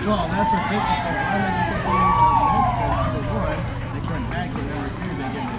Well, that's what Jason said. Why did you get one of the one? They couldn't hack it every two, they get it.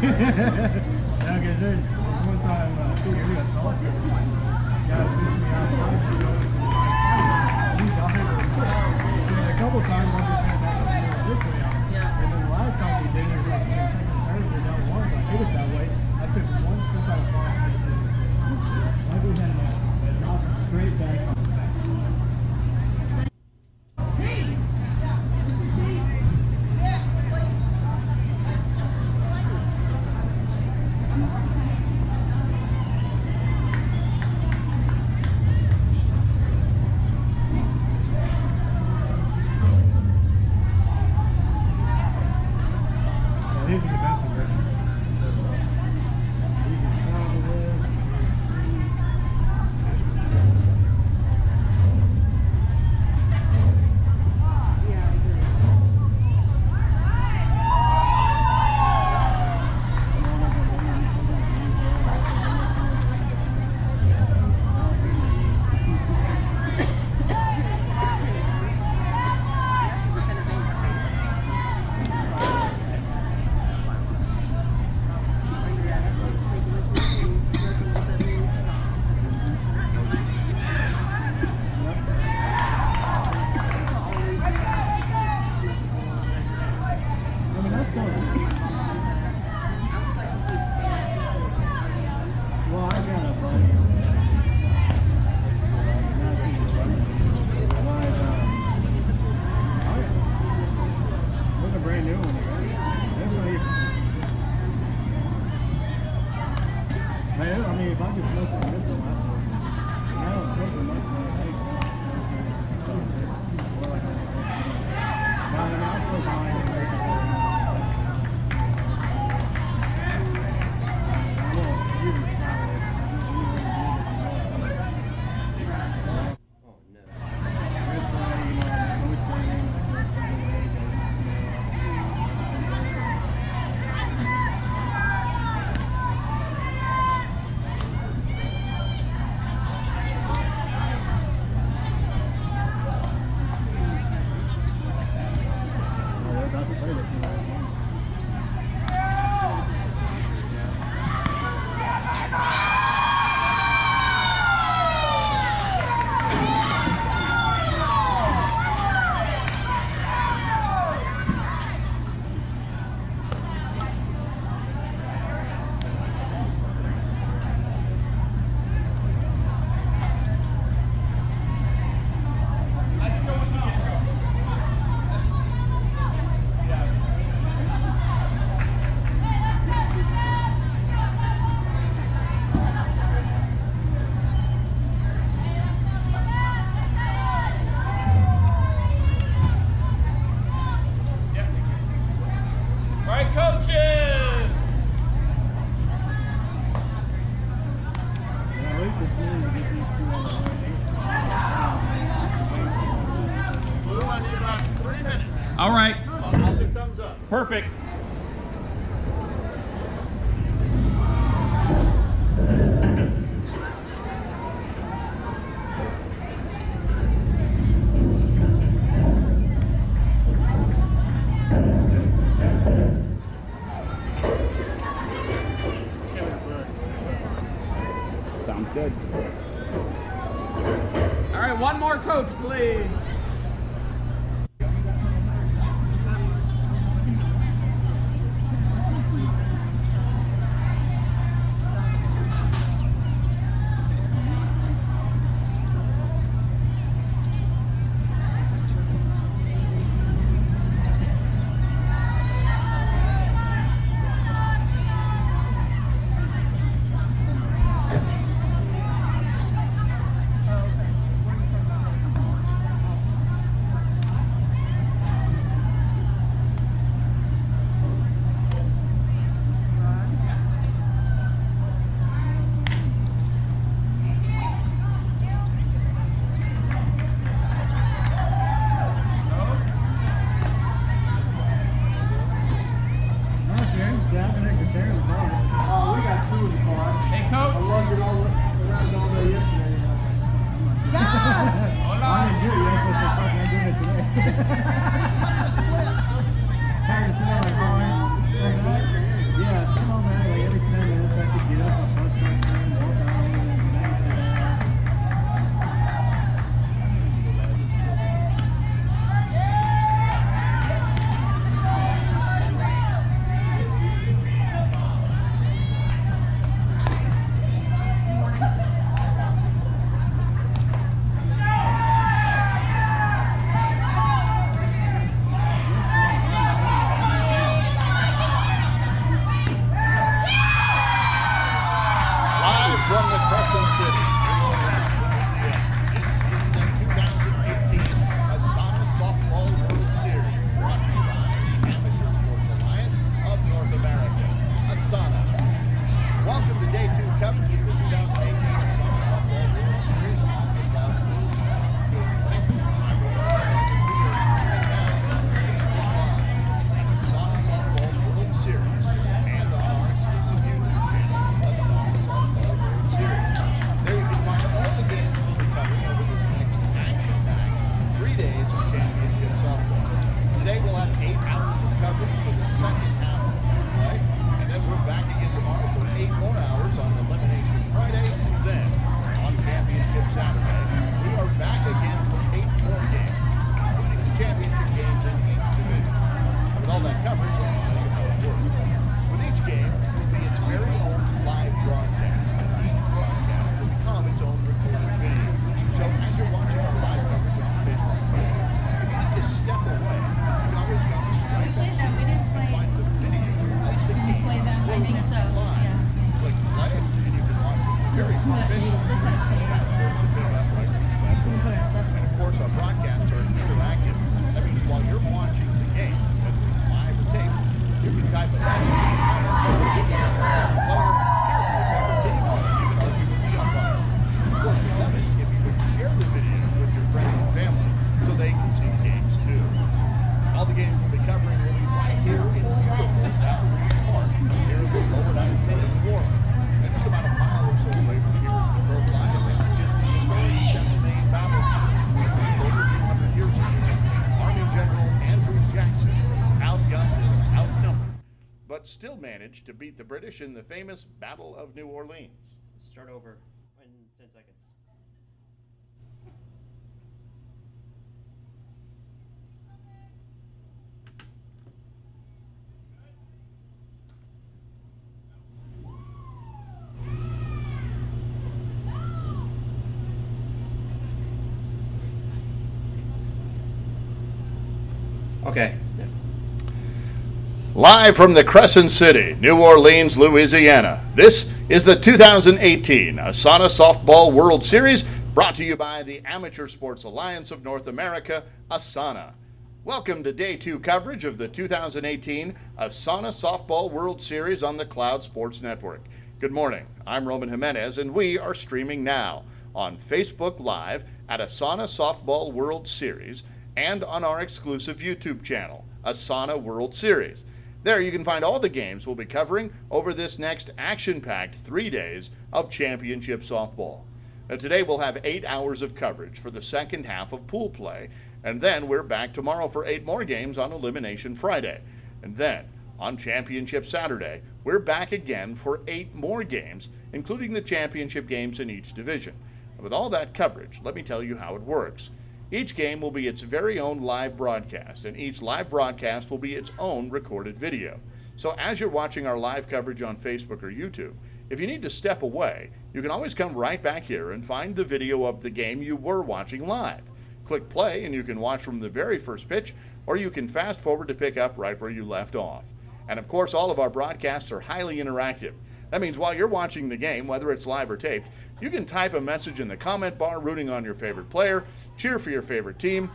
Yeah, because there's one time, we got salt. Got to fish me outside. A couple times, I just had that this way out. And then the last time we did it, was like, down one, so I did it that way. I took one step out of far. I do that now. Straight back on the back. All right. I'll do thumbs up. Perfect. Sounds good. All right, one more coach, please. From the Crescent City, this is the 2018 ASANA Softball World Series, brought to you by the Amateur Sports Alliance of North America, ASANA. Welcome to Day 2 coverage of the 2018 ASANA Softball World Series on the Cloud Sports Network. I'm Roman Jimenez, and we are streaming now on Facebook Live at ASANA Softball World Series and on our exclusive YouTube channel, ASANA Softball World Series. There you can find all the games we'll be covering over this next action-packed 3 days of championship softball. Today we'll have 8 hours of coverage for the second half of the play, and then we're back again tomorrow for 8 more hours on Elimination Friday, and then on Championship Saturday, we are back again for 8 more games, including the championship games in each division. And with all that coverage, I'll tell you how it works. With each game will be its very own live broadcast. Each broadcast will become its own recorded video. So as you're watching our live coverage on Facebook page, if you need to step away, you can always come right back and find the video of the game. I think so, Live. yeah. Click play, and you can watch it very fast video. Fast forward the video up right there. And of course, our broadcasts are interactive. That means while you're watching the game, whether it's live or tape, you can type a message and comment on the video. Player, cheer for your favorite team, or you can argue with the umpire. Of course, we love it if you would share the video with your friends and family so they can see the games too. All the games we'll be covering will be right here in beautiful Applebee's Park, here in the Lower Ninth in New Orleans. And just about a mile or so away from here is the Pro Flies, is the historic Cheminade battlefield. Over 200 years ago, Army General Andrew Jackson was outgunned and outnumbered, but still managed to beat the British in the famous Battle of New Orleans. Start over in 10 seconds. Okay. Live from the Crescent City, New Orleans, Louisiana, this is the 2018 ASANA Softball World Series, brought to you by the Amateur Sports Alliance of North America, ASANA. Welcome to Day 2 coverage of the 2018 ASANA Softball World Series on the Cloud Sports Network. Good morning, I'm Roman Jimenez, and we are streaming now on Facebook Live at ASANA Softball World Series and on our exclusive YouTube channel, ASANA World Series. There you can find all the games we'll be covering over this next action-packed 3 days of championship softball. Now, today we'll have 8 hours of coverage for the second half of pool play, and then we're back tomorrow for 8 more games on Elimination Friday. And then, on Championship Saturday, we're back again for 8 more games, including the championship games in each division. And with all that coverage, let me tell you how it works. Each game will be its very own live broadcast, and each live broadcast will be its own recorded video. So as you're watching our live coverage on Facebook or YouTube, if you need to step away, you can always come right back here and find the video of the game you were watching live. Click play and you can watch from the very first pitch, or you can fast forward to pick up right where you left off. And of course, all of our broadcasts are highly interactive. That means while you're watching the game, whether it's live or taped, you can type a message in the comment bar rooting on your favorite player, cheer for your favorite team,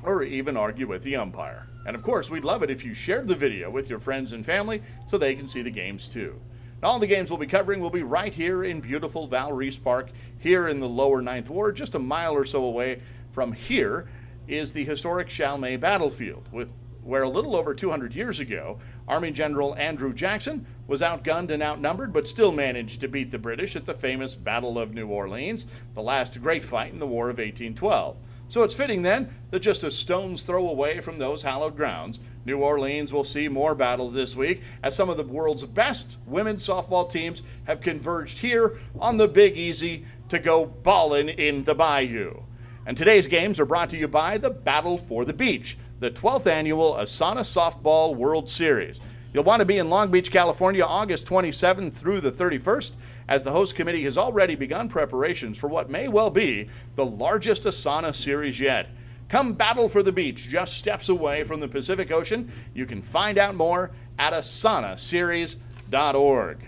or even argue with the umpire. And of course, we'd love it if you shared the video with your friends and family so they can see the games too. Now, all the games we'll be covering will be right here in beautiful Val Reese Park, here in the lower 9th Ward. Just a mile or so away from here is the historic Chalmey battlefield, where a little over 200 years ago, Army General Andrew Jackson was outgunned and outnumbered, but still managed to beat the British at the famous Battle of New Orleans, the last great fight in the War of 1812. So it's fitting then that just a stone's throw away from those hallowed grounds, New Orleans will see more battles this week as some of the world's best women's softball teams have converged here on the Big Easy to go ballin' in the Bayou. And today's games are brought to you by the Battle for the Beach, the 12th annual ASANA Softball World Series. You'll want to be in Long Beach, California, August 27th through the 31st, as the host committee has already begun preparations for what may well be the largest ASANA series yet. Come battle for the beach, just steps away from the Pacific Ocean. You can find out more at asanaseries.org.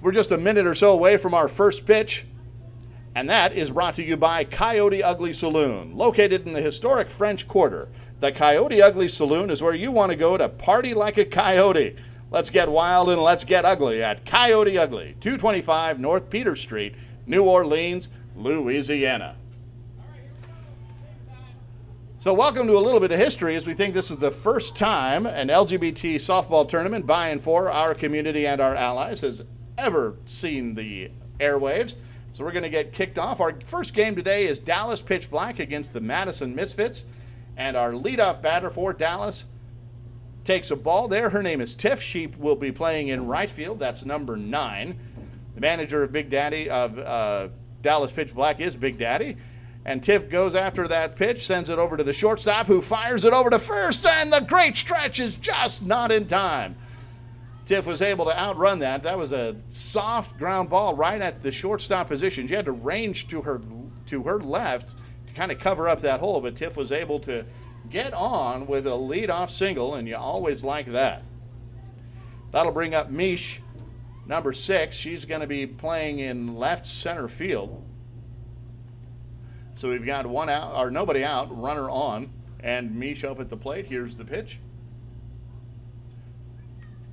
We're just a minute or so away from our first pitch, and that is brought to you by Coyote Ugly Saloon, located in the historic French Quarter. The Coyote Ugly Saloon is where you want to go to party like a coyote. Let's get wild and let's get ugly at Coyote Ugly, 225 North Peter Street, New Orleans, Louisiana. So welcome to a little bit of history, as we think this is the first time an LGBT softball tournament by and for our community and our allies has ever seen the airwaves. So we're going to get kicked off. Our first game today is Dallas Pitch Black against the Madison Misfits. And our leadoff batter for Dallas takes a ball there. Her name is Tiff. She will be playing in right field. That's number 9. The manager of Dallas Pitch Black is Big Daddy. And Tiff goes after that pitch, sends it over to the shortstop, who fires it over to first, and the great stretch is just not in time. Tiff was able to outrun that. That was a soft ground ball right at the shortstop position. She had to range to her left to kind of cover up that hole, but Tiff was able to get on with a leadoff single, and you always like that. That'll bring up Mish, number 6. She's going to be playing in left center field. So we've got one out, or nobody out, runner on, and Mish up at the plate. Here's the pitch.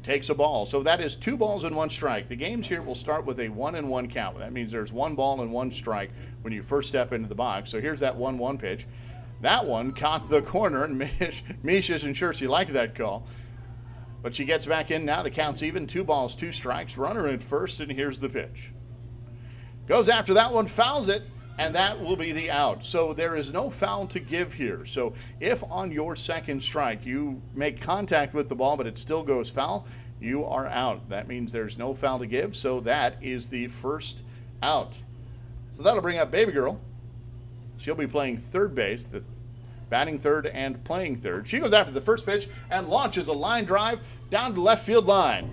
Takes a ball. So that is 2 balls and 1 strike. The games here will start with a 1-1 count. That means there's 1 ball and 1 strike when you first step into the box. So here's that 1-1 pitch. That one caught the corner, and Mish isn't sure she liked that call. But she gets back in now. The count's even. 2 balls, 2 strikes. Runner at first, and here's the pitch. Goes after that one, fouls it, and that will be the out. So there is no foul to give here. So if on your second strike you make contact with the ball but it still goes foul, you are out. That means there's no foul to give, so that is the first out. So that'll bring up Baby Girl. She'll be playing third base, batting third and playing third. She goes after the first pitch and launches a line drive down the left field line.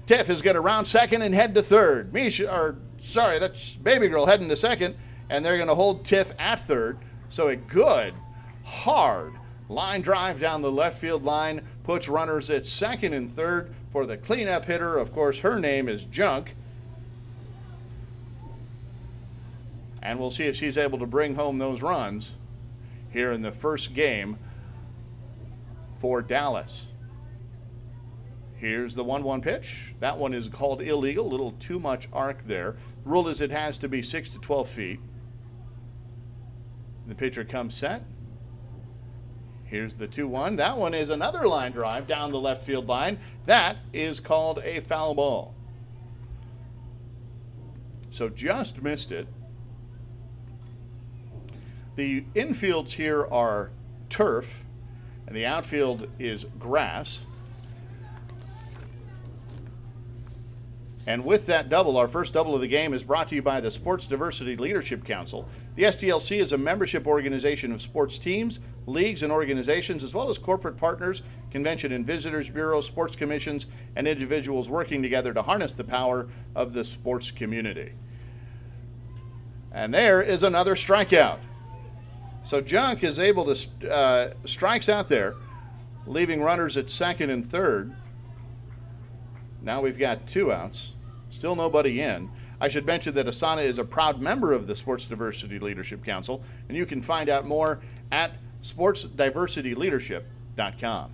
Tiff is going to round second and head to third. That's Baby Girl heading to second, and they're going to hold Tiff at third. So a good, hard line drive down the left field line puts runners at second and third for the cleanup hitter. Of course, her name is Junk. And we'll see if she's able to bring home those runs here in the first game for Dallas. Here's the 1-1 pitch. That one is called illegal. A little too much arc there. The rule is it has to be 6 to 12 feet. The pitcher comes set. Here's the 2-1. That one is another line drive down the left field line. That is called a foul ball. So just missed it. The infields here are turf, and the outfield is grass. And with that double, our first double of the game is brought to you by the Sports Diversity Leadership Council. The SDLC is a membership organization of sports teams, leagues, and organizations, as well as corporate partners, convention and visitors bureaus, sports commissions, and individuals working together to harness the power of the sports community. And there is another strikeout. So Junk is able to strikes out there, leaving runners at second and third. Now we've got 2 outs. Still nobody in. I should mention that ASANA is a proud member of the Sports Diversity Leadership Council, and you can find out more at sportsdiversityleadership.com.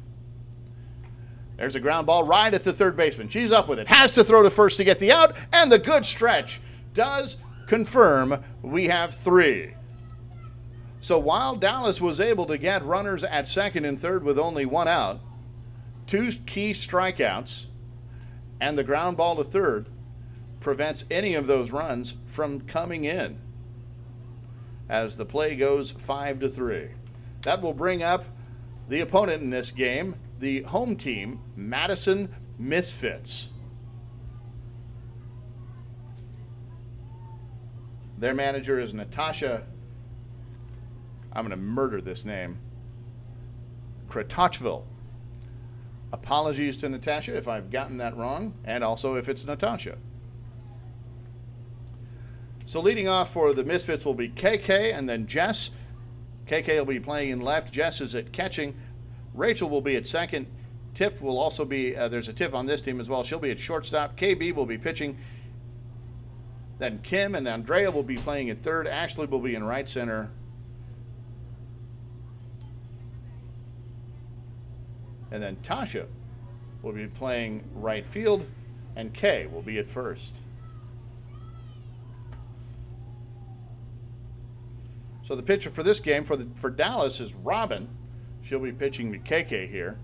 There's a ground ball right at the third baseman. She's up with it. Has to throw to first to get the out, and the good stretch does confirm we have 3. So while Dallas was able to get runners at second and third with only 1 out, 2 key strikeouts, and the ground ball to third prevents any of those runs from coming in as the play goes 5-3. That will bring up the opponent in this game, the home team, Madison Misfits. Their manager is Natasha, I'm going to murder this name, Kratochville. Apologies to Natasha if I've gotten that wrong, and also if it's Natasha. So leading off for the Misfits will be KK and then Jess. KK will be playing in left. Jess is at catching. Rachel will be at second. Tiff will also be, there's a Tiff on this team as well. She'll be at shortstop. KB will be pitching. Then Kim and Andrea will be playing at third. Ashley will be in right center. And then Tasha will be playing right field, and Kay will be at first. So the pitcher for this game for Dallas is Robin. She'll be pitching to KK here.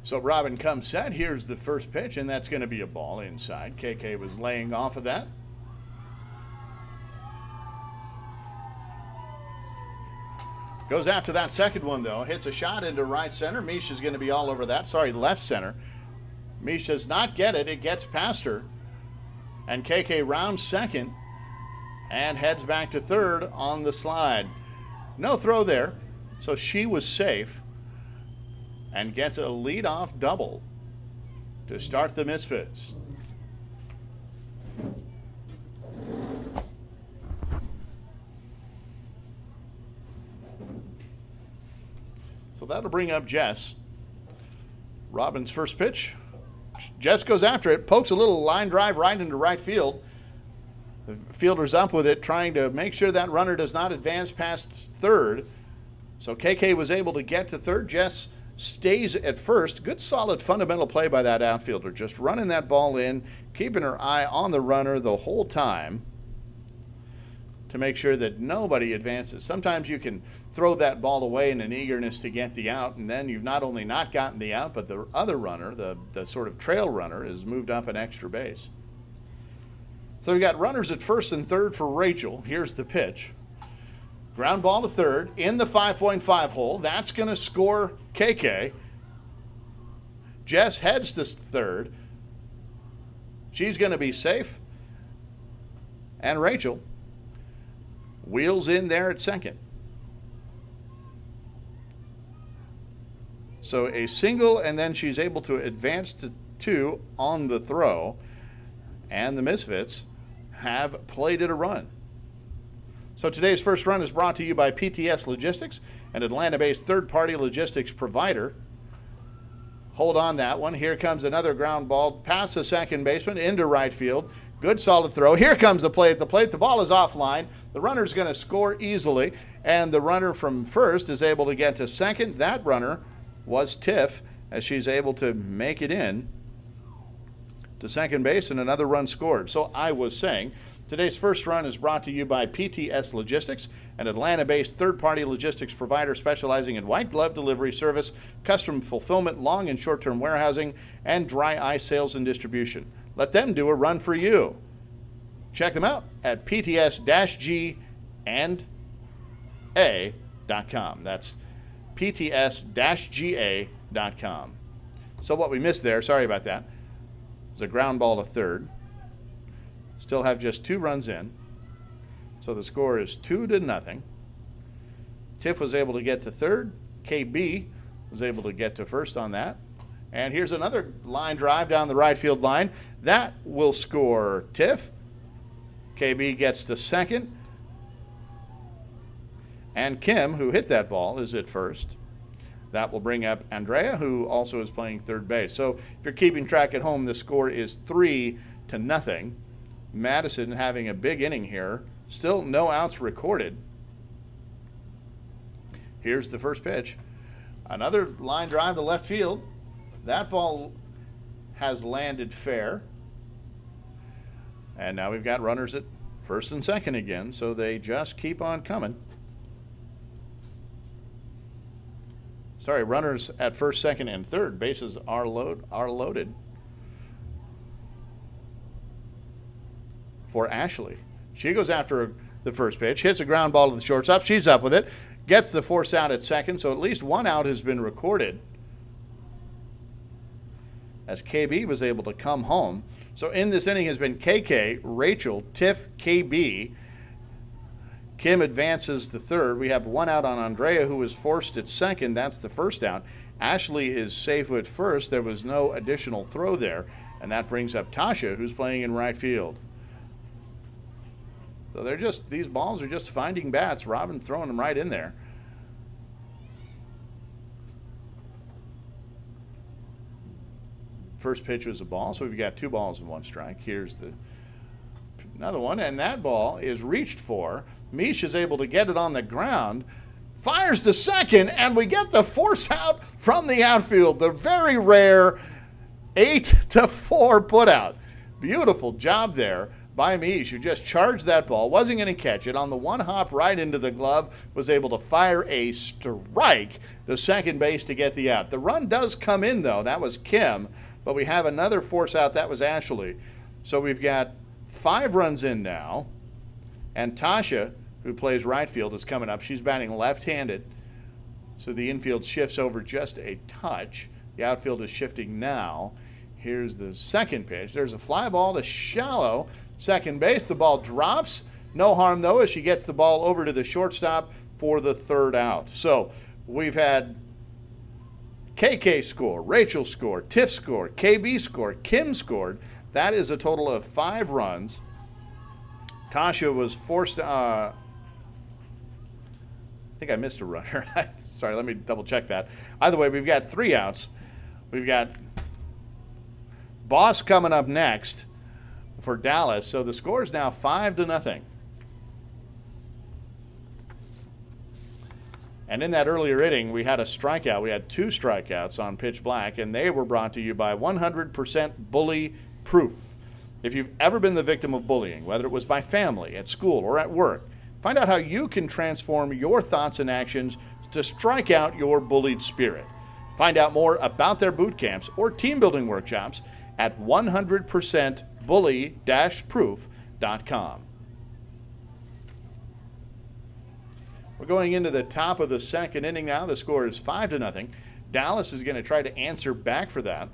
So Robin comes set. Here's the first pitch, and that's going to be a ball inside. KK was laying off of that. Goes out to that second one, though. Hits a shot into right center. Misha's going to be all over that. Sorry, left center. Misha does not get it. It gets past her. And KK rounds second and heads back to third on the slide. No throw there, so she was safe and gets a leadoff double to start the Misfits. So that'll bring up Jess. Robin's first pitch. Jess goes after it, pokes a little line drive right into right field. The fielder's up with it, trying to make sure that runner does not advance past third. So KK was able to get to third. Jess stays at first. Good solid fundamental play by that outfielder, just running that ball in, keeping her eye on the runner the whole time to make sure that nobody advances. Sometimes you can throw that ball away in an eagerness to get the out, and then you've not only not gotten the out, but the other runner, the sort of trail runner, is moved up an extra base. So we've got runners at first and third for Rachel. Here's the pitch. Ground ball to third in the 5.5 hole. That's going to score KK. Jess heads to third. She's going to be safe. And Rachel wheels in there at second. So a single, and then she's able to advance to 2 on the throw. And the Misfits have played it a run. So today's first run is brought to you by PTS Logistics, an Atlanta-based third-party logistics provider. Hold on that one. Here comes another ground ball past the second baseman into right field. Good solid throw. Here comes the play at the plate. The ball is offline. The runner's going to score easily, and the runner from first is able to get to second. That runner was Tiff, as she's able to make it in to second base, and another run scored. So I was saying, today's first run is brought to you by PTS Logistics, an Atlanta-based third-party logistics provider specializing in white glove delivery service, custom fulfillment, long and short-term warehousing, and dry ice sales and distribution. Let them do a run for you. Check them out at pts-g&a.com. That's pts-ga.com. So what we missed there, sorry about that, was a ground ball to third. Still have just 2 runs in. So the score is 2-0. Tiff was able to get to third. KB was able to get to first on that. And here's another line drive down the right field line. That will score Tiff. KB gets to second. And Kim, who hit that ball, is at first. That will bring up Andrea, who also is playing third base. So if you're keeping track at home, the score is 3-0. Madison having a big inning here. Still no outs recorded. Here's the first pitch. Another line drive to left field. That ball has landed fair. And now we've got runners at first and second again, so they just keep on coming. Sorry, runners at first, second, and third. Bases are loaded for Ashley. She goes after the first pitch, hits a ground ball to the shortstop. She's up with it, gets the force out at second, so at least 1 out has been recorded as KB was able to come home. So in this inning has been KK, Rachel, Tiff, KB. Kim advances to third. We have 1 out on Andrea, who was forced at second. That's the first out. Ashley is safe at first. There was no additional throw there. And that brings up Tasha, who's playing in right field. So they're just, these balls are just finding bats. Robin throwing them right in there. First pitch was a ball, so we've got 2 balls and 1 strike. Here's another one, and that ball is reached for. Mish is able to get it on the ground, fires to second, and we get the force out from the outfield. The very rare 8-4 putout. Beautiful job there by Mish, who just charged that ball, wasn't going to catch it. On the 1 hop right into the glove, was able to fire a strike to second base to get the out. The run does come in, though. That was Kim. But we have another force out. That was Ashley. So we've got 5 runs in now. And Tasha, who plays right field, is coming up. She's batting left-handed. So the infield shifts over just a touch. The outfield is shifting now. Here's the second pitch. There's a fly ball to shallow second base. The ball drops. No harm, though, as she gets the ball over to the shortstop for the third out. So we've had KK score, Rachel score, Tiff score, KB score, Kim scored. That is a total of 5 runs. Tasha was forced, I think I missed a runner. Sorry, let me double check that. Either way, we've got 3 outs. We've got Boss coming up next for Dallas. So the score is now 5-0. And in that earlier inning, we had a strikeout. We had 2 strikeouts on pitch black, and they were brought to you by 100% Bully Proof. If you've ever been the victim of bullying, whether it was by family, at school, or at work, find out how you can transform your thoughts and actions to strike out your bullied spirit. Find out more about their boot camps or team building workshops at 100%bully-proof.com. We're going into the top of the second inning now. The score is 5-0. Dallas is going to try to answer back for that.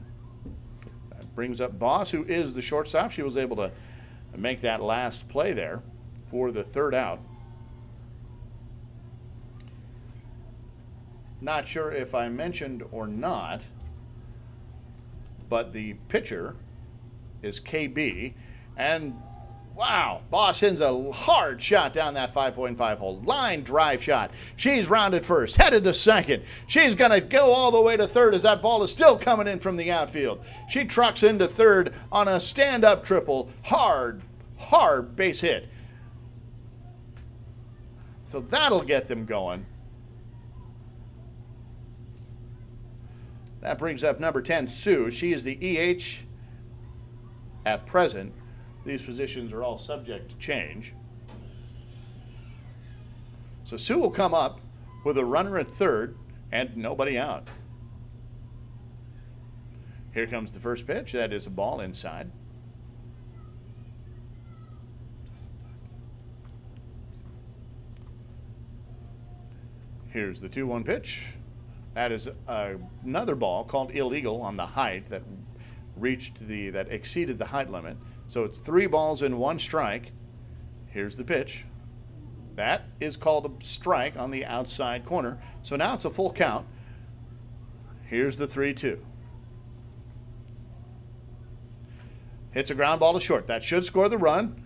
That brings up Boss, who is the shortstop. She was able to make that last play there for the third out. Not sure if I mentioned or not, but the pitcher is KB, and Wow, Boss hits a hard shot down that 5.5 hole. Line drive shot. She's rounded first, headed to second. She's going to go all the way to third as that ball is still coming in from the outfield. She trucks into third on a stand-up triple. Hard base hit. So that'll get them going. That brings up number 10, Sue. She is the EH at present. These positions are all subject to change. So Sue will come up with a runner at third and nobody out. Here comes the first pitch. That is a ball inside. Here's the 2-1 pitch. That is another ball called illegal on the height that exceeded the height limit. So it's 3 balls and 1 strike. Here's the pitch. That is called a strike on the outside corner. So now it's a full count. Here's the 3-2. Hits a ground ball to short. That should score the run.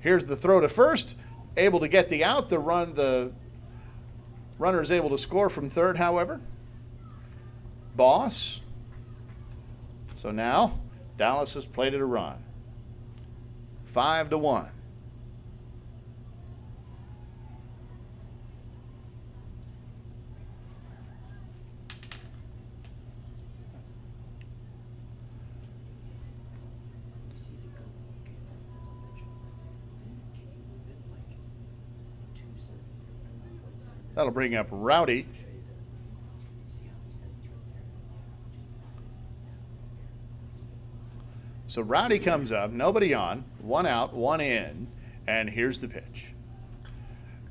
Here's the throw to first. Able to get the out. The runner is able to score from third, however. Boss. So now Dallas has plated a run. 5-1. That'll bring up Rowdy. So Rowdy comes up, nobody on, 1 out, 1 in, and here's the pitch.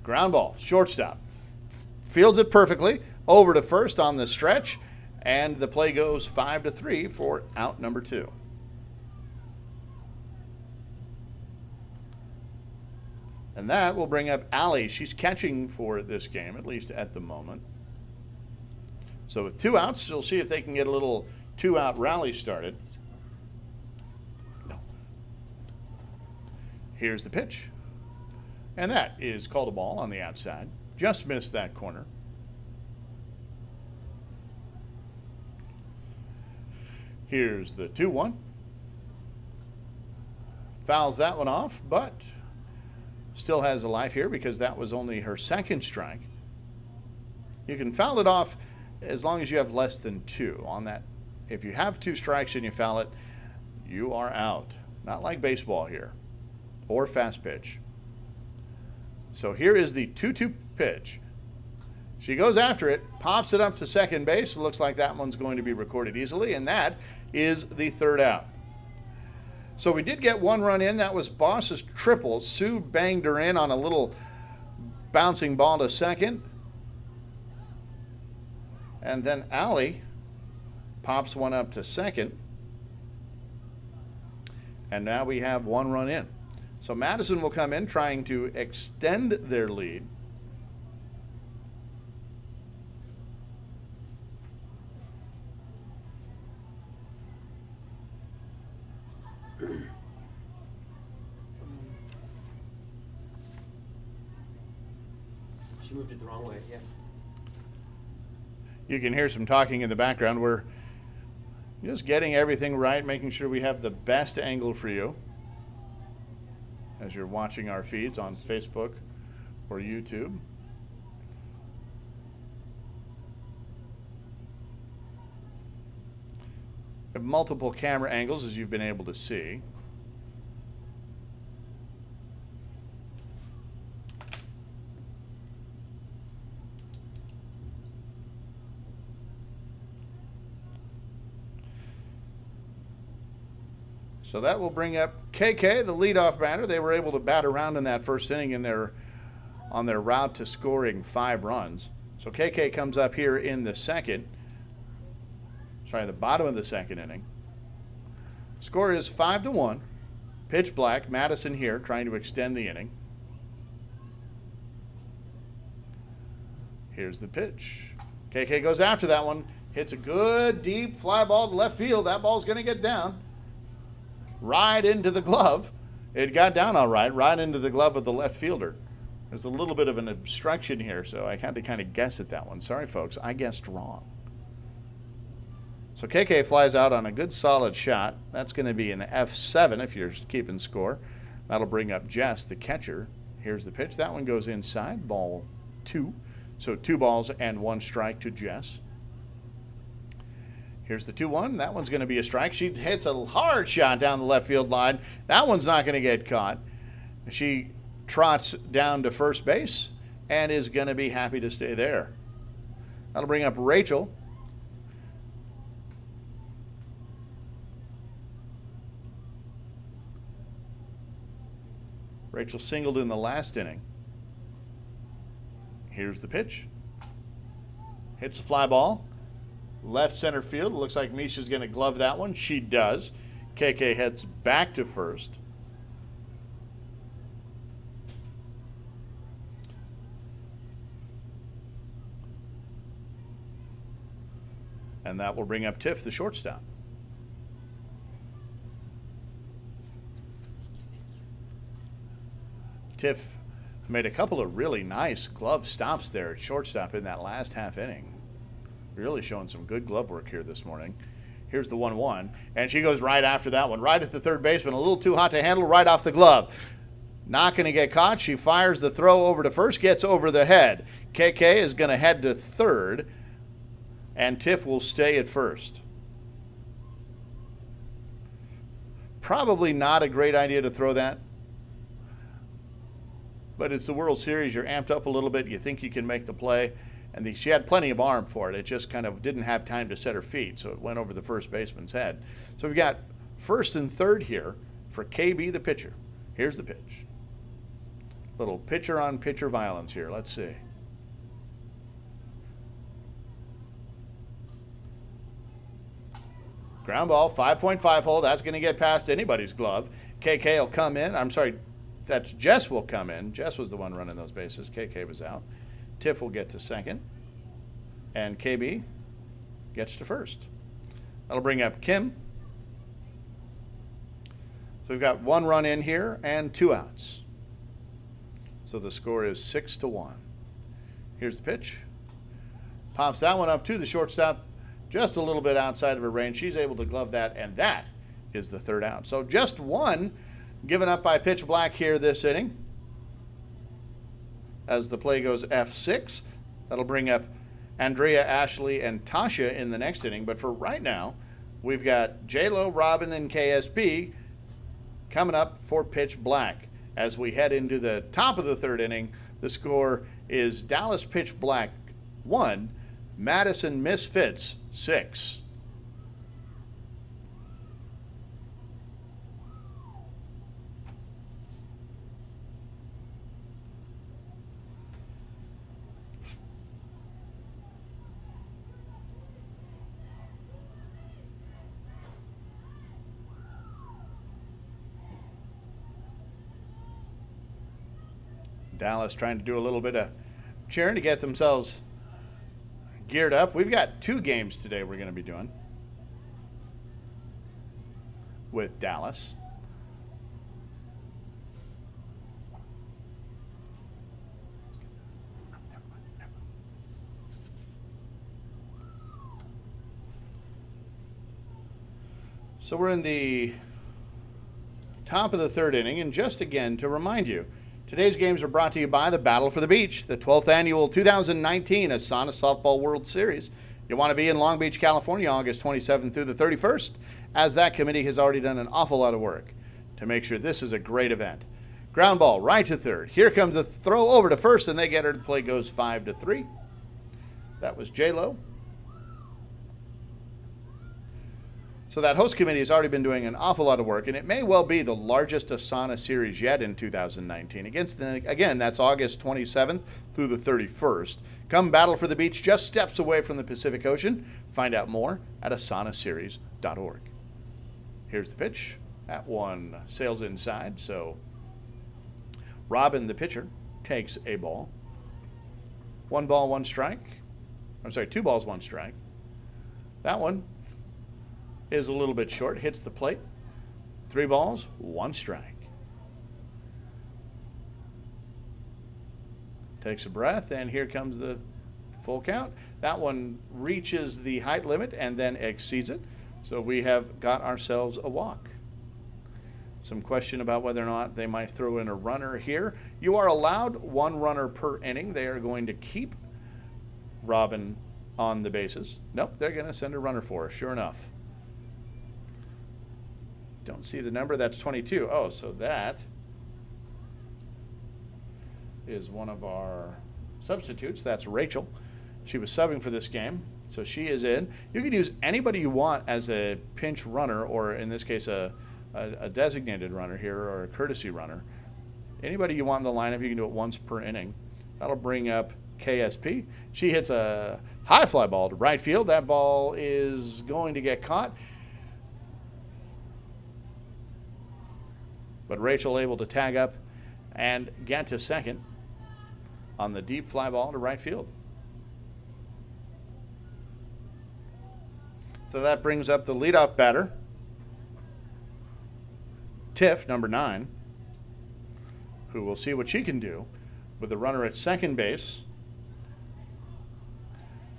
Ground ball, shortstop. Fields it perfectly, over to first on the stretch, and the play goes 5-3 for out number 2. And that will bring up Allie. She's catching for this game, at least at the moment. So with 2 outs, we'll see if they can get a little 2-out rally started. No. Here's the pitch. And that is called a ball on the outside. Just missed that corner. Here's the 2-1. Fouls that one off, but still has a life here because that was only her 2nd strike. You can foul it off as long as you have less than 2 on that. If you have 2 strikes and you foul it, you are out. Not like baseball here or fast pitch. So here is the 2-2 pitch. She goes after it, pops it up to second base. It looks like that one's going to be recorded easily, and that is the 3rd out. So we did get 1 run in. That was Boss's triple. Sue banged her in on a little bouncing ball to second. And then Allie pops one up to second. And now we have 1 run in. So Madison will come in trying to extend their lead. She moved it the wrong way, yeah. You can hear some talking in the background. We're just getting everything right, making sure we have the best angle for you as you're watching our feeds on Facebook or YouTube. We have multiple camera angles, as you've been able to see. So that will bring up KK, the leadoff batter. They were able to bat around in that first inning on their route to scoring 5 runs. So KK comes up here in the bottom of the 2nd inning. Score is 5-1. Pitch black. Madison here trying to extend the inning. Here's the pitch. KK goes after that one. Hits a good deep fly ball to left field. That ball's going to get down right into the glove. It got down all right, right into the glove of the left fielder. There's a little bit of an obstruction here, so I had to kind of guess at that one. Sorry, folks, I guessed wrong. So KK flies out on a good solid shot. That's going to be an F7 if you're keeping score. That'll bring up Jess, the catcher. Here's the pitch. That one goes inside, ball 2. So 2 balls and 1 strike to Jess. Here's the 2-1. That one's going to be a strike. She hits a hard shot down the left field line. That one's not going to get caught. She trots down to first base and is going to be happy to stay there. That'll bring up Rachel. Rachel singled in the last inning. Here's the pitch. Hits a fly ball. Left center field. Looks like Misha's going to glove that one. She does. KK heads back to first. And that will bring up Tiff, the shortstop. Tiff made a couple of really nice glove stops there at shortstop in that last half inning. Really showing some good glove work here this morning. Here's the 1-1, and she goes right after that one, right at the third baseman, a little too hot to handle, right off the glove. Not going to get caught. She fires the throw over to first, gets over the head. KK is going to head to third, and Tiff will stay at first. Probably not a great idea to throw that, but it's the World Series. You're amped up a little bit. You think you can make the play. And she had plenty of arm for it. It just kind of didn't have time to set her feet, so it went over the first baseman's head. So we've got first and third here for KB, the pitcher. Here's the pitch. Little pitcher-on-pitcher violence here. Let's see. Ground ball, 5.5 hole. That's going to get past anybody's glove. KK will come in. I'm sorry, that's Jess will come in. Jess was the one running those bases. KK was out. Tiff will get to second, and KB gets to first. That'll bring up Kim. So we've got 1 run in here and 2 outs. So the score is 6-1. Here's the pitch. Pops that one up to the shortstop, just a little bit outside of her range. She's able to glove that, and that is the 3rd out. So just 1 given up by Pitch Black here this inning. As the play goes F6, that'll bring up Andrea, Ashley, and Tasha in the next inning. But for right now, we've got J-Lo, Robin, and KSB coming up for Pitch Black. As we head into the top of the 3rd inning, the score is Dallas Pitch Black 1, Madison Misfits 6. Dallas trying to do a little bit of cheering to get themselves geared up. We've got 2 games today we're going to be doing with Dallas. So we're in the top of the 3rd inning, and just again to remind you, today's games are brought to you by the Battle for the Beach, the 12th annual 2019 ASANA Softball World Series. You want to be in Long Beach, California, August 27th through the 31st, as that committee has already done an awful lot of work to make sure this is a great event. Ground ball right to third. Here comes the throw over to first, and they get her. The play goes 5-3. That was J-Lo. So that host committee has already been doing an awful lot of work, and it may well be the largest ASANA series yet in 2019. Again, that's August 27th through the 31st. Come Battle for the Beach, just steps away from the Pacific Ocean. Find out more at asanaseries.org. Here's the pitch. That one sails inside, so Robin, the pitcher, takes a ball. 1 ball, 1 strike. I'm sorry, 2 balls, 1 strike. That one is a little bit short, hits the plate. 3 balls, 1 strike. Takes a breath, and here comes the full count. That one reaches the height limit and then exceeds it. So we have got ourselves a walk. Some question about whether or not they might throw in a runner here. You are allowed one runner per inning. They are going to keep Robin on the bases. Nope, they're going to send a runner for her, sure enough. Don't see the number. That's 22. Oh, so that is one of our substitutes. That's Rachel. She was subbing for this game, so she is in. You can use anybody you want as a pinch runner, or in this case, a designated runner here, or a courtesy runner. Anybody you want in the lineup, you can do it once per inning. That'll bring up KSP. She hits a high fly ball to right field. That ball is going to get caught. But Rachel able to tag up and get to second on the deep fly ball to right field. So that brings up the leadoff batter, Tiff, number 9, who will see what she can do with the runner at second base.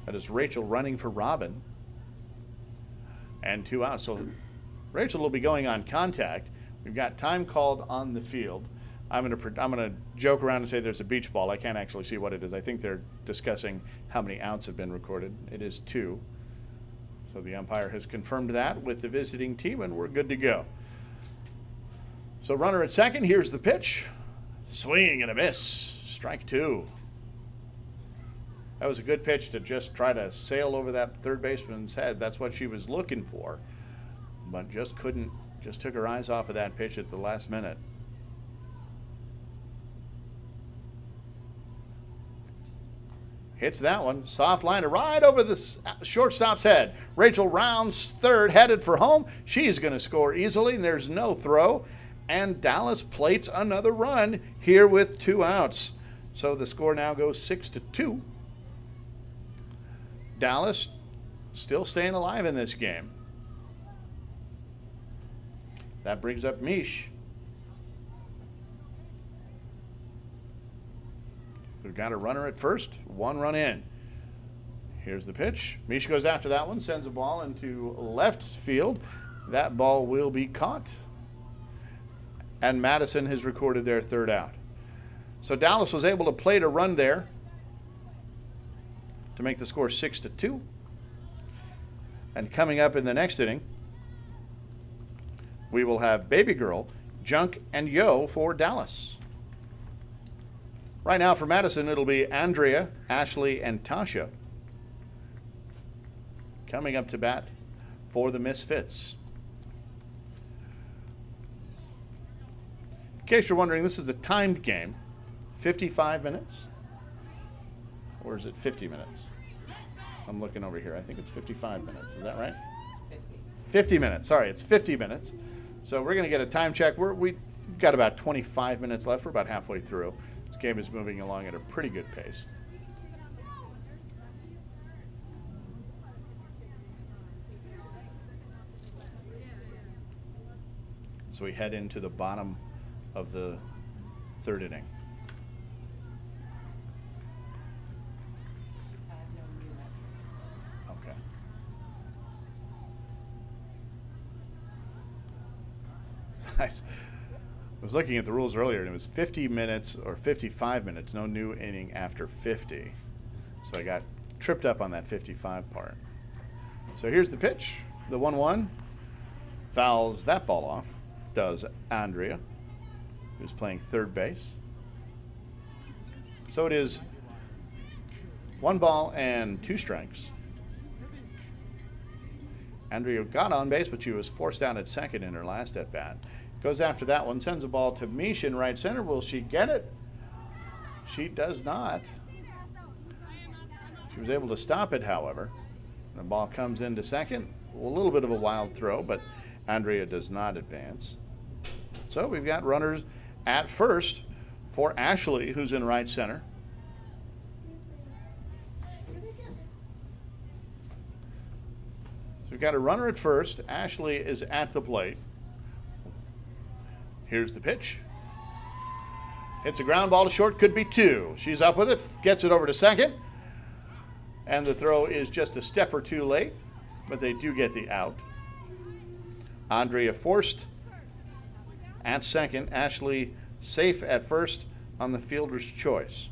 That is Rachel running for Robin. And 2 outs. So Rachel will be going on contact. We've got time called on the field. I'm gonna joke around and say there's a beach ball. I can't actually see what it is. I think they're discussing how many outs have been recorded. It is 2. So the umpire has confirmed that with the visiting team, and we're good to go. So runner at second. Here's the pitch. Swing and a miss. Strike 2. That was a good pitch to just try to sail over that third baseman's head. That's what she was looking for, but just couldn't. Just took her eyes off of that pitch at the last minute. Hits that one. Soft liner right over the shortstop's head. Rachel rounds third, headed for home. She's going to score easily, and there's no throw. And Dallas plates another run here with 2 outs. So the score now goes 6-2. Dallas still staying alive in this game. That brings up Mish. We've got a runner at first, 1 run in. Here's the pitch. Mish goes after that one, sends a ball into left field. That ball will be caught. And Madison has recorded their 3rd out. So Dallas was able to plate a run there to make the score 6-2. And coming up in the next inning, we will have Baby Girl, Junk, and Yo for Dallas. Right now for Madison, it'll be Andrea, Ashley, and Tasha coming up to bat for the Misfits. In case you're wondering, this is a timed game. 55 minutes? Or is it 50 minutes? I'm looking over here. I think it's 55 minutes. Is that right? 50 minutes. Sorry, it's 50 minutes. So we're going to get a time check. We've got about 25 minutes left. We're about halfway through. This game is moving along at a pretty good pace. So we head into the bottom of the 3rd inning. Okay. I was looking at the rules earlier, and it was 50 minutes or 55 minutes, no new inning after 50. So I got tripped up on that 55 part. So here's the pitch, the 1-1. Fouls that ball off, does Andrea, who's playing 3rd base. So it is 1 ball and 2 strikes. Andrea got on base, but she was forced out at second in her last at-bat. Goes after that one, sends a ball to Mish in right center. Will she get it? She does not. She was able to stop it, however. The ball comes into second. A little bit of a wild throw, but Andrea does not advance. So we've got runners at first for Ashley, who's in right center. So we've got a runner at first. Ashley is at the plate. Here's the pitch. It's a ground ball to short, could be 2. She's up with it, gets it over to second. And the throw is just a step or 2 late, but they do get the out. Andrea forced at second. Ashley safe at first on the fielder's choice.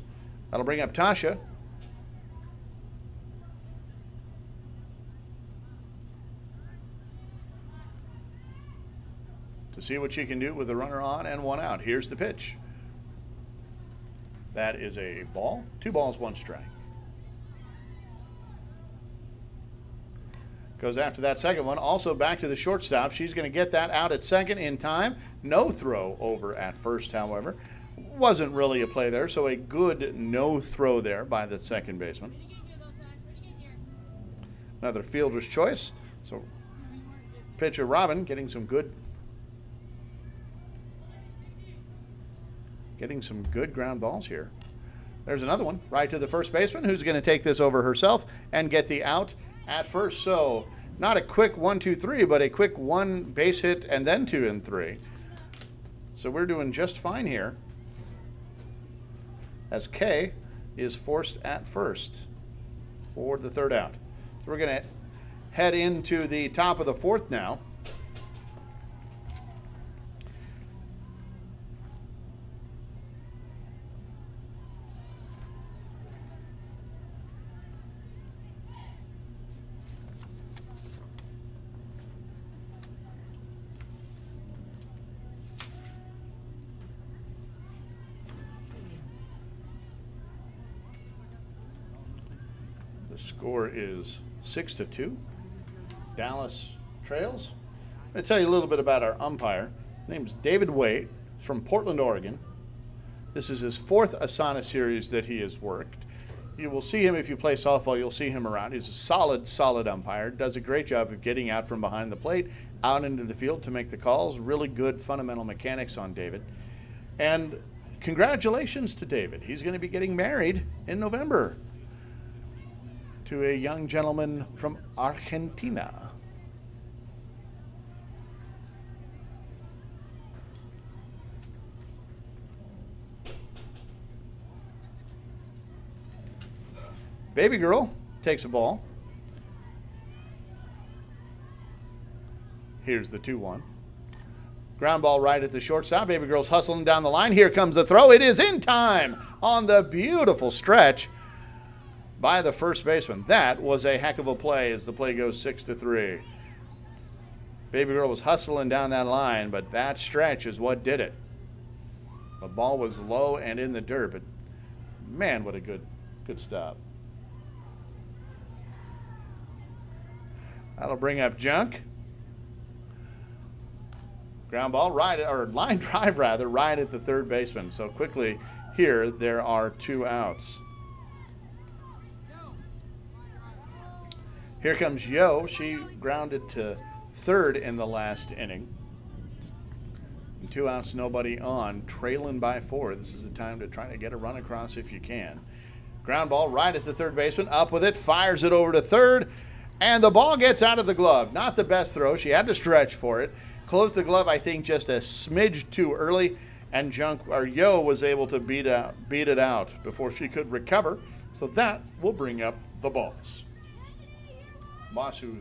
That'll bring up Tasha. To see what she can do with the runner on and 1 out. Here's the pitch. That is a ball. 2 balls, 1 strike. Goes after that second one. Also back to the shortstop. She's going to get that out at second in time. No throw over at first, however. Wasn't really a play there, so a good no throw there by the second baseman. Another fielder's choice. So pitcher Robin getting some good ground balls here. There's another one right to the first baseman, who's going to take this over herself and get the out at first. So not a quick 1, 2, 3, but a quick 1 base hit and then 2 and 3. So we're doing just fine here, as Kay is forced at first for the 3rd out. So we're going to head into the top of the 4th now. The score is 6-2. Dallas trails. I'm going to tell you a little bit about our umpire. His name's David Waite from Portland, Oregon. This is his 4th ASANA series that he has worked. You will see him if you play softball. You'll see him around. He's a solid umpire. Does a great job of getting out from behind the plate, out into the field to make the calls. Really good fundamental mechanics on David. And congratulations to David. He's going to be getting married in November to a young gentleman from Argentina. Baby girl takes a ball. Here's the 2-1. Ground ball right at the shortstop. Baby girl's hustling down the line. Here comes the throw. It is in time on the beautiful stretch by the first baseman. That was a heck of a play as the play goes 6-3. Baby girl was hustling down that line, but that stretch is what did it. The ball was low and in the dirt, but man, what a good stop. That'll bring up Junk. Ground ball right, or line drive rather, right at the third baseman. So quickly here, there are 2 outs. Here comes Yo. She grounded to third in the last inning. And 2 outs, nobody on, trailing by 4. This is the time to try to get a run across if you can. Ground ball right at the third baseman, up with it, fires it over to third, and the ball gets out of the glove. Not the best throw. She had to stretch for it. Closed the glove, I think, just a smidge too early, and Yo was able to beat it out before she could recover. So that will bring up the Boss. Boss, who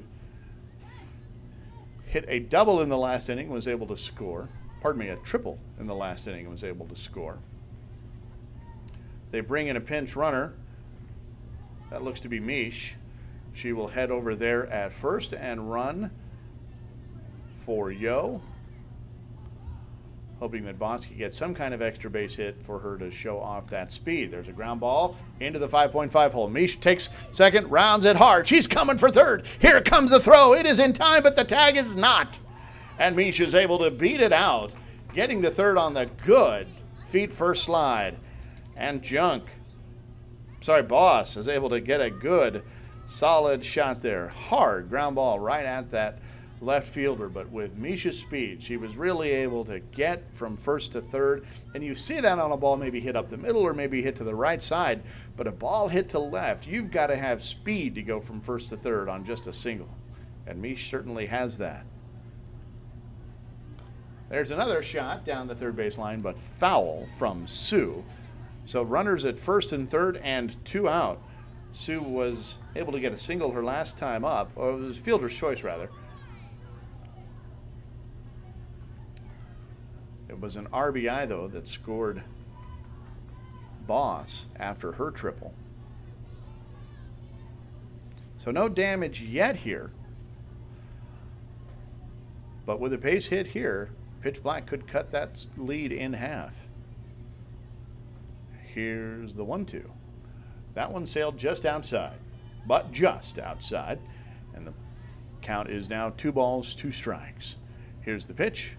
hit a double in the last inning, was able to score. Pardon me, a triple in the last inning, was able to score. They bring in a pinch runner. That looks to be Mish. She will head over there at first and run for Yo, hoping that Bonsky gets some kind of extra base hit for her to show off that speed. There's a ground ball into the 5.5 hole. Mish takes second, rounds it hard. She's coming for third. Here comes the throw. It is in time, but the tag is not. And Mish is able to beat it out, getting to third on the good feet first slide. And Boss is able to get a good, solid shot there. Hard ground ball right at that left fielder, but with Misha's speed, she was really able to get from first to third. And you see that on a ball maybe hit up the middle or maybe hit to the right side, but a ball hit to left, you've got to have speed to go from first to third on just a single. And Mish certainly has that. There's another shot down the third base line, but foul from Sue. So runners at first and third and 2 out. Sue was able to get a single her last time up, or it was fielder's choice rather. It was an RBI though that scored Boss after her triple. So no damage yet here. But with a base hit here, Pitch Black could cut that lead in half. Here's the 1-2. That one sailed just outside, but just outside. And the count is now 2 balls, 2 strikes. Here's the pitch.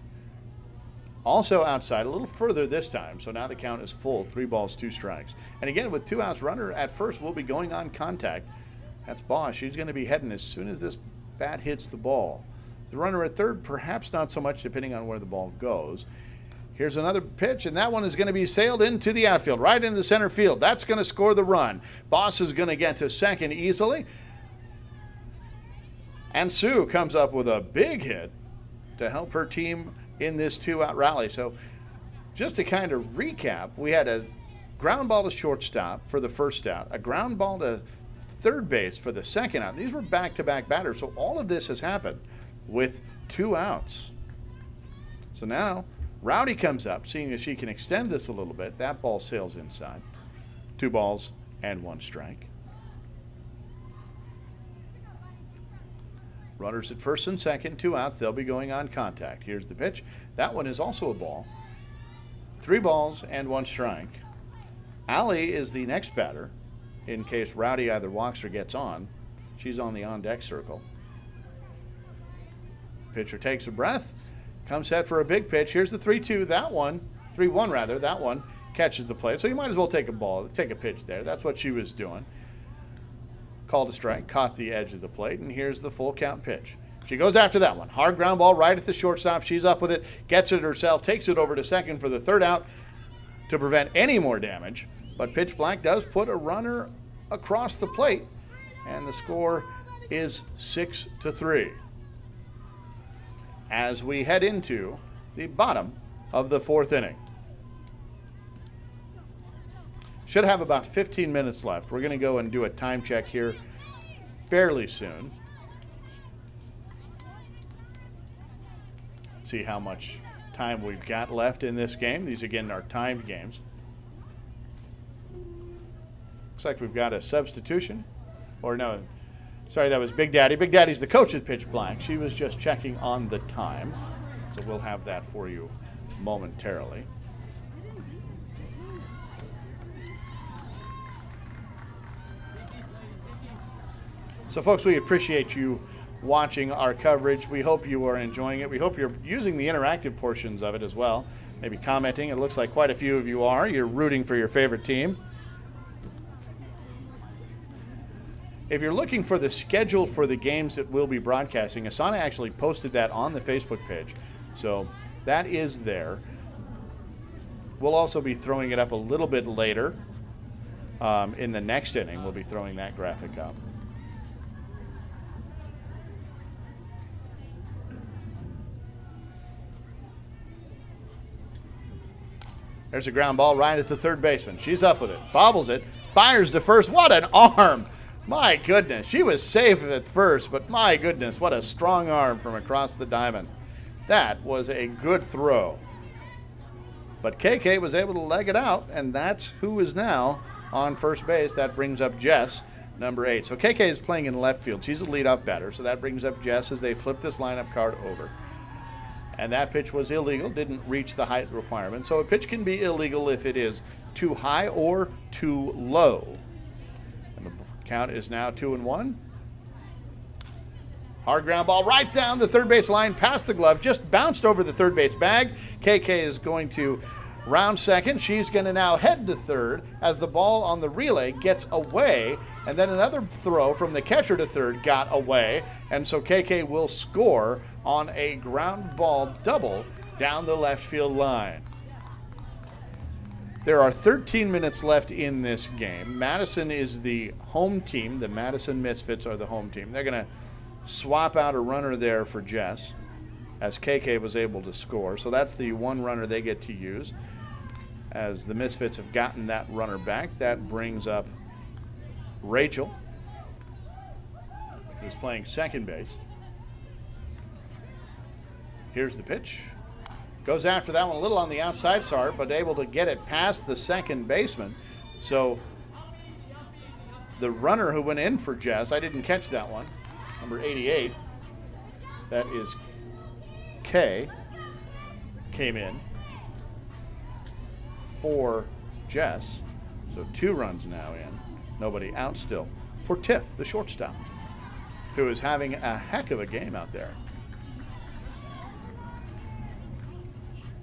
Also outside, a little further this time. So now the count is full, 3 balls, 2 strikes. And again, with 2 outs, runner at first will be going on contact. That's Boss. She's going to be heading as soon as this bat hits the ball. The runner at third, perhaps not so much, depending on where the ball goes. Here's another pitch, and that one is going to be sailed into the outfield, right into the center field. That's going to score the run. Boss is going to get to second easily. And Sue comes up with a big hit to help her team in this 2-out rally. So just to kind of recap, we had a ground ball to shortstop for the first out, a ground ball to third base for the second out. These were back-to-back batters, so all of this has happened with 2 outs. So now Rowdy comes up, seeing if she can extend this a little bit. That ball sails inside. 2 balls and 1 strike. Runners at first and second, 2 outs. They'll be going on contact. Here's the pitch. That one is also a ball. 3 balls and 1 strike. Allie is the next batter in case Rowdy either walks or gets on. She's on the on-deck circle. Pitcher takes a breath, comes set for a big pitch. Here's the 3-2. That one, 3-1 rather, that one catches the plate. So you might as well take a pitch there. That's what she was doing. Called a strike, caught the edge of the plate, and here's the full count pitch. She goes after that one. Hard ground ball right at the shortstop. She's up with it, gets it herself, takes it over to second for the 3rd out to prevent any more damage. But Pitch Black does put a runner across the plate, and the score is 6-3. As we head into the bottom of the 4th inning. Should have about 15 minutes left. We're going to go and do a time check here fairly soon. See how much time we've got left in this game. These, again, are timed games. Looks like we've got a substitution. Or no, sorry, that was Big Daddy. Big Daddy's the coach of Pitch Black. She was just checking on the time. So we'll have that for you momentarily. So, folks, we appreciate you watching our coverage. We hope you are enjoying it. We hope you're using the interactive portions of it as well. Maybe commenting. It looks like quite a few of you are. You're rooting for your favorite team. If you're looking for the schedule for the games that we'll be broadcasting, ASANA actually posted that on the Facebook page. So that is there. We'll also be throwing it up a little bit later. In the next inning, we'll be throwing that graphic up. There's a ground ball right at the third baseman. She's up with it, bobbles it, fires to first. What an arm! My goodness, she was safe at first, but my goodness, what a strong arm from across the diamond. That was a good throw. But KK was able to leg it out, and that's who is now on first base. That brings up Jess, number 8. So KK is playing in left field. She's a leadoff batter, so that brings up Jess as they flip this lineup card over. And that pitch was illegal, didn't reach the height requirement. So a pitch can be illegal if it is too high or too low. And the count is now 2-1. Hard ground ball right down the third base line, past the glove, just bounced over the third base bag. KK is going to round second. She's going to now head to third as the ball on the relay gets away. And then another throw from the catcher to third got away. And so KK will score on a ground ball double down the left field line. There are 13 minutes left in this game. Madison is the home team. The Madison Misfits are the home team. They're going to swap out a runner there for Jess. as KK was able to score. So that's the one runner they get to use. As the Misfits have gotten that runner back, that brings up Rachel, who's playing second base. Here's the pitch. Goes after that one a little on the outside, but able to get it past the second baseman. So the runner who went in for Jess, I didn't catch that one, number 88, that is K, came in for Jess. So 2 runs now in, nobody out still for Tiff, the shortstop, who is having a heck of a game out there.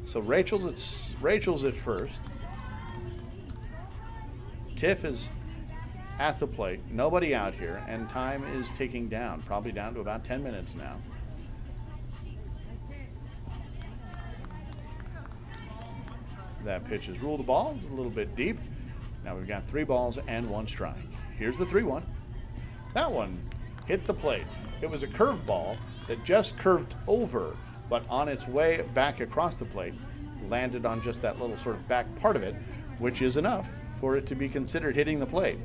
So Rachel's at first. Tiff is at the plate. Nobody out here, and time is ticking down, probably down to about 10 minutes now. That pitch is ruled the ball, a little bit deep. Now we've got 3 balls and 1 strike. Here's the 3-1. That one hit the plate. It was a curveball that just curved over, but on its way back across the plate, landed on just that little sort of back part of it, which is enough for it to be considered hitting the plate.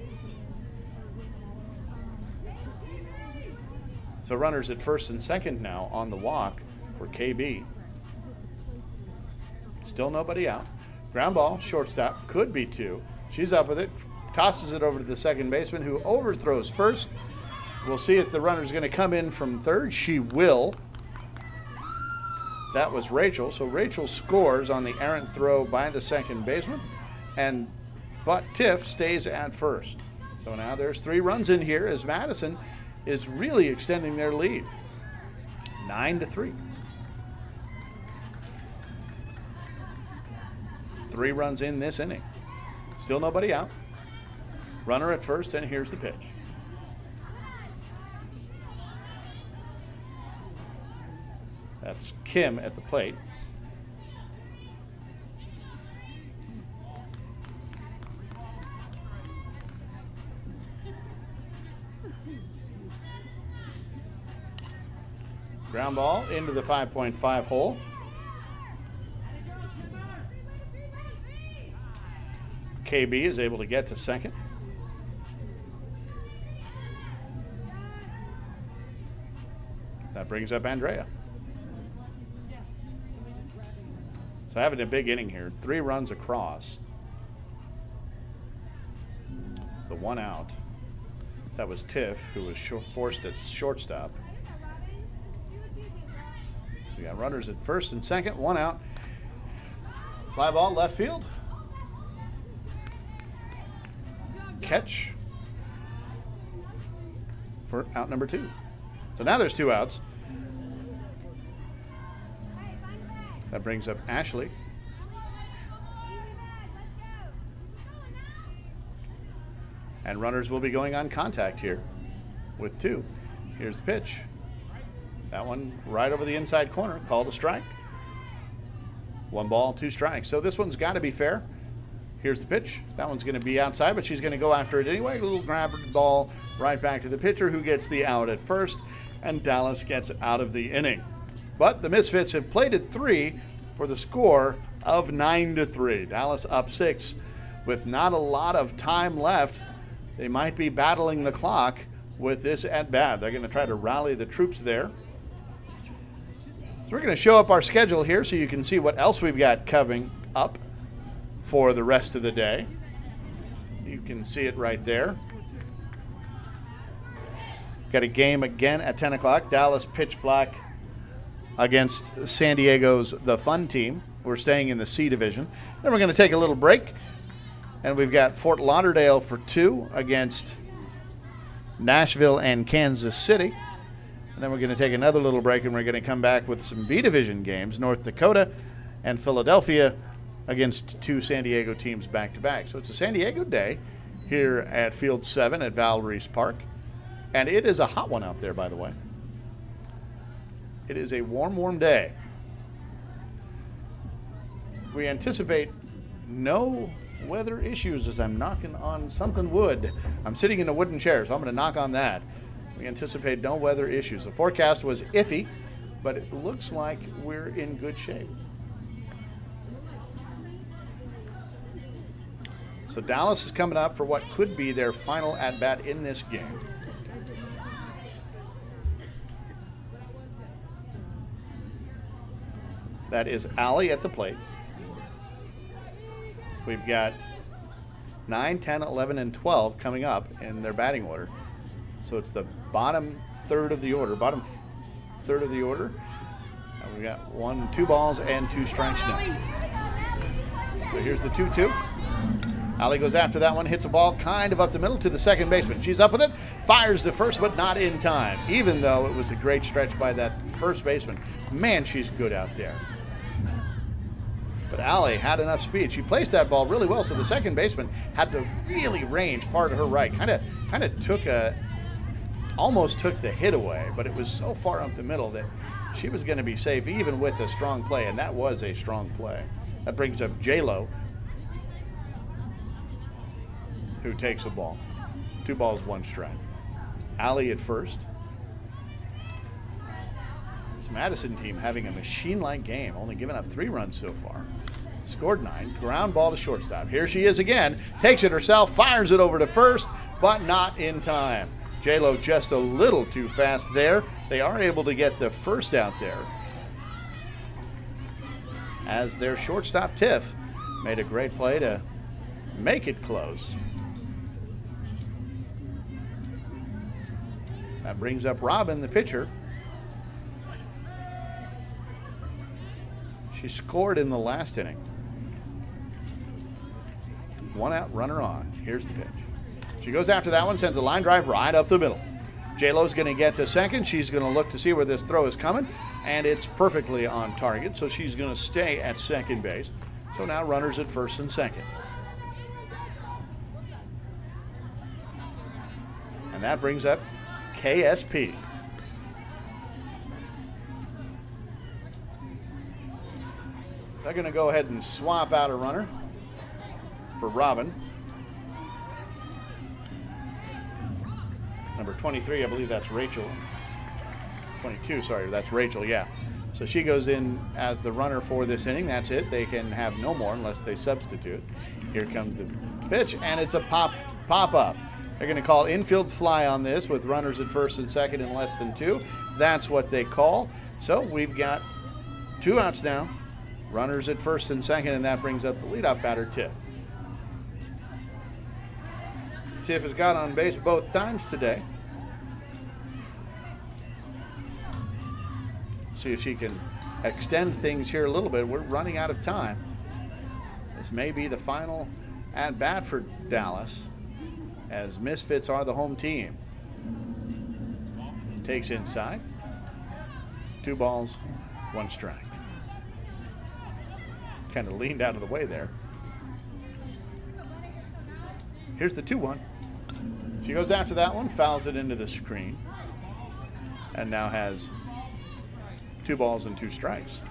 So runners at first and second now on the walk for KB. Still nobody out. Ground ball, shortstop, could be 2. She's up with it, tosses it over to the second baseman, who overthrows first. We'll see if the runner's going to come in from third. She will. That was Rachel. So Rachel scores on the errant throw by the second baseman, but Tiff stays at first. So now there's 3 runs in here as Madison is really extending their lead. 9-3. 3 runs in this inning. Still nobody out. Runner at first, and here's the pitch. That's Kim at the plate. Ground ball into the 5.5 hole. KB is able to get to second. That brings up Andrea. So having a big inning here, 3 runs across. The 1 out. That was Tiff, who was forced at shortstop. We got runners at first and second, 1 out. Fly ball left field. Catch for out number 2. So now there's 2 outs. That brings up Ashley. And runners will be going on contact here with 2. Here's the pitch. That one right over the inside corner, called a strike. 1 ball, 2 strikes. So this one's got to be fair. Here's the pitch. That one's going to be outside, but she's going to go after it anyway. A little grab ball right back to the pitcher, who gets the out at first, and Dallas gets out of the inning. But the Misfits have plated 3 for the score of 9-3. Dallas up 6 with not a lot of time left. They might be battling the clock with this at bat. They're going to try to rally the troops there. So we're going to show up our schedule here so you can see what else we've got coming up for the rest of the day. You can see it right there. Got a game again at 10 o'clock. Dallas pitch black against San Diego's The Fun Team. We're staying in the C division. Then we're going to take a little break. And we've got Fort Lauderdale for 2 against Nashville and Kansas City. And then we're going to take another little break, and we're going to come back with some B division games. North Dakota and Philadelphia against 2 San Diego teams back-to-back. So it's a San Diego day here at Field 7 at Val Reese Park. And it is a hot one out there, by the way. It is a warm, warm day. We anticipate no weather issues as I'm knocking on something wood. I'm sitting in a wooden chair, so I'm going to knock on that. We anticipate no weather issues. The forecast was iffy but it looks like we're in good shape. So Dallas is coming up for what could be their final at-bat in this game. That is Allie at the plate. We've got 9, 10, 11, and 12 coming up in their batting order. So it's the bottom third of the order. And we got 2 balls and 2 strikes now. So here's the 2-2. Allie goes after that one, hits a ball kind of up the middle to the second baseman. She's up with it, fires to first, but not in time, even though it was a great stretch by that first baseman. Man, she's good out there. But Allie had enough speed. She placed that ball really well, so the second baseman had to really range far to her right. Kind of almost took the hit away, but it was so far up the middle that she was going to be safe even with a strong play, and that was a strong play. That brings up J-Lo, who takes a ball. 2 balls, 1 strike. Allie at first. This Madison team having a machine-like game, only giving up 3 runs so far. Scored 9, ground ball to shortstop. Here she is again, takes it herself, fires it over to first, but not in time. J-Lo just a little too fast there. They are able to get the first out there, as their shortstop Tiff made a great play to make it close. That brings up Robin, the pitcher. She scored in the last inning. 1 out, runner on. Here's the pitch. She goes after that one, sends a line drive right up the middle. J-Lo's going to get to second. She's going to look to see where this throw is coming, and it's perfectly on target, so she's going to stay at second base. So now runners at first and second. And that brings up KSP. They're going to go ahead and swap out a runner for Robin. Number 23, I believe that's Rachel. 22, sorry, that's Rachel, yeah. So she goes in as the runner for this inning. That's it. They can have no more unless they substitute. Here comes the pitch, and it's a pop-up. They're going to call infield fly on this with runners at first and second in less than 2. That's what they call. So we've got 2 outs now. Runners at first and second, and that brings up the leadoff batter, Tiff. Tiff has got on base both times today. See if she can extend things here a little bit. We're running out of time. This may be the final at-bat for Dallas, as Misfits are the home team. Takes inside. 2 balls, 1 strike. Kind of leaned out of the way there. Here's the 2-1. She goes after that one, fouls it into the screen, and now has 2 balls and 2 strikes.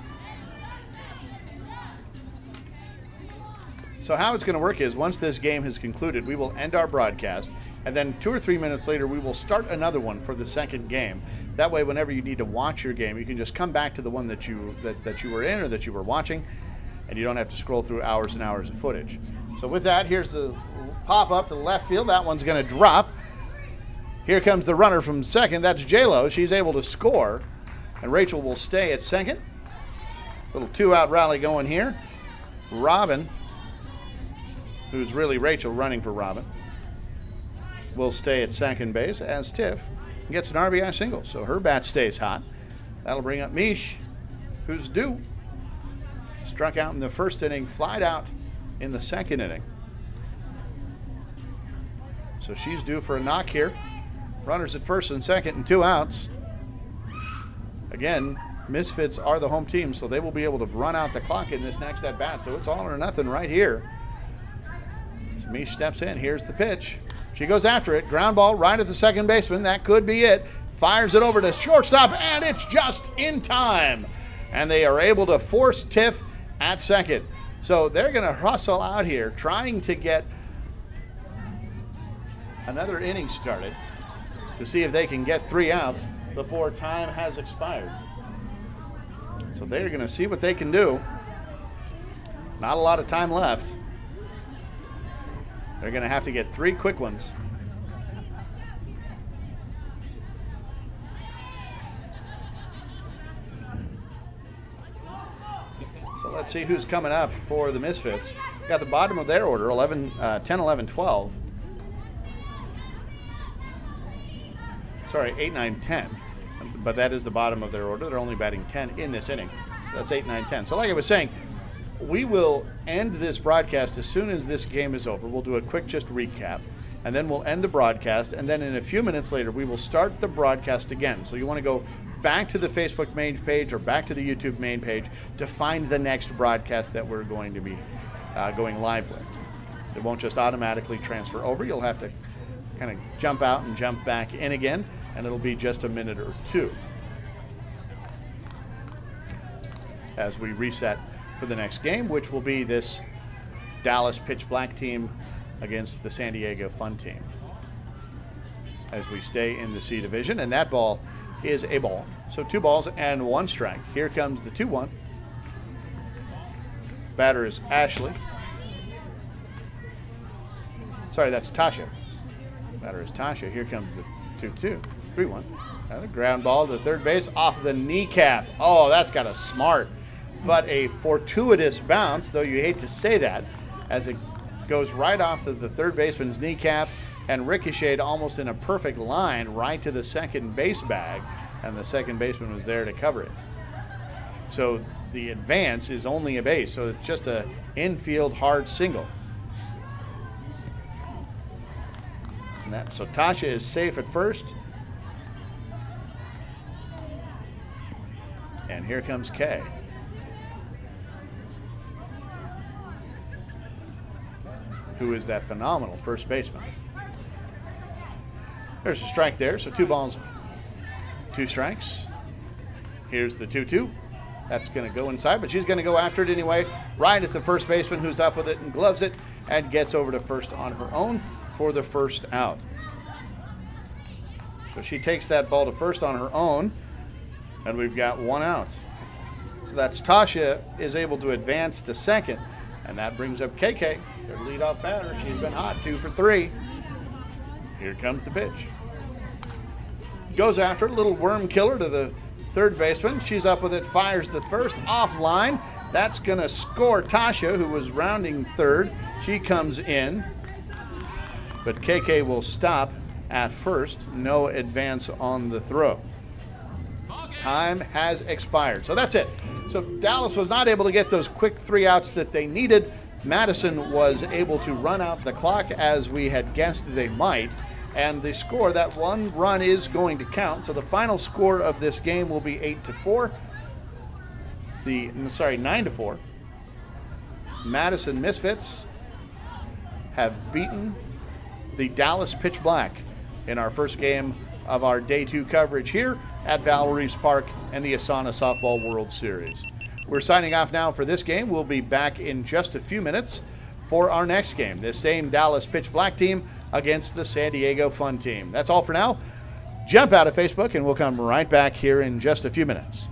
So how it's going to work is, once this game has concluded, we will end our broadcast, and then 2 or 3 minutes later, we will start another one for the second game. That way, whenever you need to watch your game, you can just come back to the one that you were in or that you were watching, and you don't have to scroll through hours and hours of footage. So with that, here's the pop-up to the left field. That one's going to drop. Here comes the runner from second. That's J-Lo. She's able to score, and Rachel will stay at second. Little 2-out rally going here. Robin, who's really Rachel running for Robin, will stay at second base as Tiff gets an RBI single. So her bat stays hot. That'll bring up Mish, who's due. Struck out in the first inning, flied out in the second inning. So she's due for a knock here. Runners at first and second and 2 outs. Again, Misfits are the home team, so they will be able to run out the clock in this next at-bat. So it's all or nothing right here. As Mish steps in, here's the pitch. She goes after it. Ground ball right at the second baseman. That could be it. Fires it over to shortstop, and it's just in time. And they are able to force Tiff at second. So they're going to hustle out here, trying to get another inning started to see if they can get 3 outs before time has expired. So they're going to see what they can do. Not a lot of time left. They're going to have to get 3 quick ones. So let's see who's coming up for the Misfits. Got the bottom of their order, 10, 11, 12. Sorry, 8, 9, 10. But that is the bottom of their order. They're only batting 10 in this inning. That's 8, 9, 10. So like I was saying, we will end this broadcast as soon as this game is over. We'll do a quick just recap, and then we'll end the broadcast, and then in a few minutes later, we will start the broadcast again. So you want to go back to the Facebook main page or back to the YouTube main page to find the next broadcast that we're going to be going live with. It won't just automatically transfer over. You'll have to kind of jump out and jump back in again, and it'll be just a minute or two as we reset for the next game, which will be this Dallas Pitch Black team against the San Diego Fun team, as we stay in the C division. And that ball is a ball. So 2 balls and 1 strike. Here comes the 2-1. Batter is Ashley. Sorry, that's Tasha. Batter is Tasha. Here comes the 2-2. 3-1. Another ground ball to third base off the kneecap. Oh, that's got a smart but a fortuitous bounce, though you hate to say that, as it goes right off the third baseman's kneecap and ricocheted almost in a perfect line right to the second base bag, and the second baseman was there to cover it. So the advance is only a base, so it's just a infield hard single. And so Tasha is safe at first. And here comes Kay. Who is that phenomenal first baseman. There's a strike there, so 2 balls, 2 strikes. Here's the 2-2. That's going to go inside, but she's going to go after it anyway, right at the first baseman, who's up with it and gloves it and gets over to first on her own for the first out. So she takes that ball to first on her own, and we've got 1 out. So that's Tasha is able to advance to second, and that brings up KK, their leadoff batter. She's been hot, 2 for 3. Here comes the pitch. Goes after it, a little worm killer to the third baseman. She's up with it, fires the first, offline. That's going to score Tasha, who was rounding third. She comes in, but KK will stop at first. No advance on the throw. Time has expired. So that's it. So Dallas was not able to get those quick 3 outs that they needed. Madison was able to run out the clock as we had guessed they might. And the score, that 1 run is going to count. So the final score of this game will be 8-4. 9-4. Madison Misfits have beaten the Dallas Pitch Black in our first game of our Day 2 coverage here at Valeries Park and the ASANA Softball World Series. We're signing off now for this game. We'll be back in just a few minutes for our next game, this same Dallas Pitch Black team against the San Diego Fun team. That's all for now. Jump out of Facebook, and we'll come right back here in just a few minutes.